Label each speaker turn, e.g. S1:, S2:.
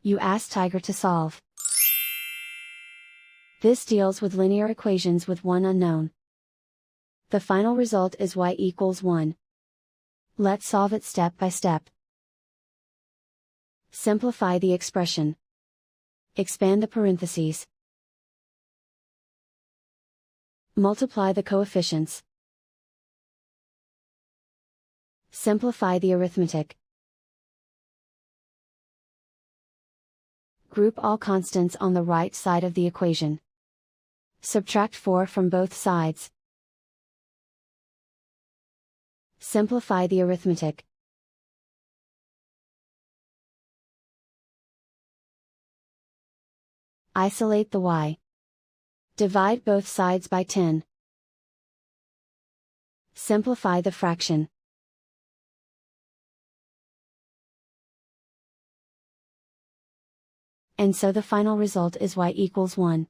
S1: You ask Tiger to solve. This deals with linear equations with one unknown. The final result is y equals 1. Let's solve it step by step. Simplify the expression. Expand the parentheses. Multiply the coefficients. Simplify the arithmetic. Group all constants on the right side of the equation. Subtract 4 from both sides. Simplify the arithmetic. Isolate the y. Divide both sides by 10. Simplify the fraction. And so the final result is y equals 1.